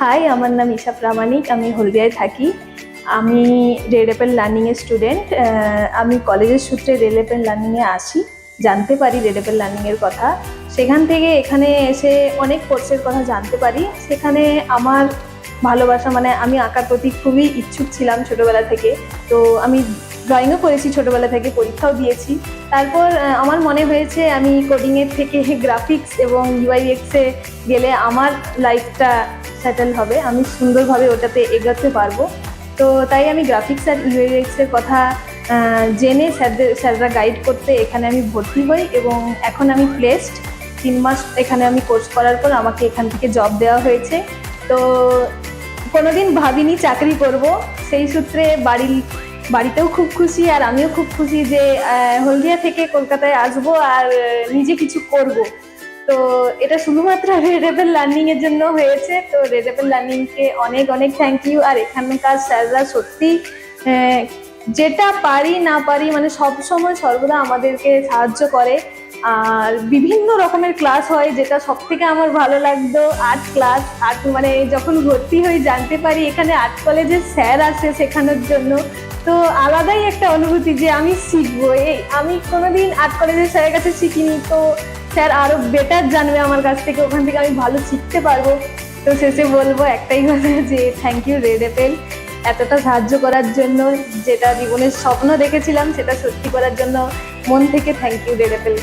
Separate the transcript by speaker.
Speaker 1: High, আমার নাম ঈশা প্রামাণিক। আমি হলদিয়ায় থাকি। আমি রেড অ্যাপেল লার্নিংয়ের স্টুডেন্ট। আমি কলেজের সূত্রে রেড অ্যাপেল লার্নিংয়ে আসি, জানতে পারি রেড অ্যাপেল লার্নিংয়ের কথা। সেখান থেকে এখানে এসে অনেক কোর্সের কথা জানতে পারি। সেখানে আমার ভালোবাসা, মানে আমি আঁকার প্রতি খুবই ইচ্ছুক ছিলাম ছোটোবেলা থেকে। তো আমি ড্রয়িংও করেছি ছোটোবেলা থেকে, পরীক্ষাও দিয়েছি। তারপর আমার মনে হয়েছে আমি কোডিংয়ের থেকে গ্রাফিক্স এবং ইউআইএক্সে গেলে আমার লাইফটা সেটেল হবে, আমি সুন্দরভাবে ওটাতে এগোতে পারবো। তো তাই আমি গ্রাফিক্স আর ইউআইএক্সের কথা জেনে স্যাররা গাইড করতে এখানে আমি ভর্তি হই এবং এখন আমি প্লেসড। 3 মাস এখানে আমি কোর্স করার পর আমাকে এখান থেকে জব দেওয়া হয়েছে। তো কোনোদিন ভাবিনি চাকরি করব, সেই সূত্রে বাড়িতেও খুব খুশি আর আমিও খুব খুশি যে হলদিয়া থেকে কলকাতায় আসবো আর নিজে কিছু করব। তো এটা শুধুমাত্র রেড অ্যাপেল লার্নিং এর জন্য হয়েছে। তো রেড অ্যাপেল লার্নিং কে অনেক অনেক থ্যাংক ইউ। আর এখানকার স্যাররা সত্যি যেটা পারি না পারি মানে সব সময় সর্বদা আমাদেরকে সাহায্য করে। আর বিভিন্ন রকমের ক্লাস হয়, যেটা সব থেকে আমার ভালো লাগতো আর্ট ক্লাস। আর্ট মানে যখন ভর্তি হয়ে জানতে পারি এখানে আর্ট কলেজের স্যার আসে শেখানোর জন্য, তো আলাদাই একটা অনুভূতি যে আমি শিখবো। আমি কোনোদিন আর্ট কলেজের স্যারের কাছে শিখিনি, তো স্যার আরো বেটার জানবে আমার কাছ থেকে, ওখান থেকে আমি ভালো শিখতে পারবো। তো শেষে বলবো একটাই কথা যে থ্যাংক ইউ রেড অ্যাপেল, এতটা সাহায্য করার জন্য। যেটা জীবনের স্বপ্ন দেখেছিলাম সেটা সত্যি করার জন্য মন থেকে থ্যাংক ইউ রেড অ্যাপেল।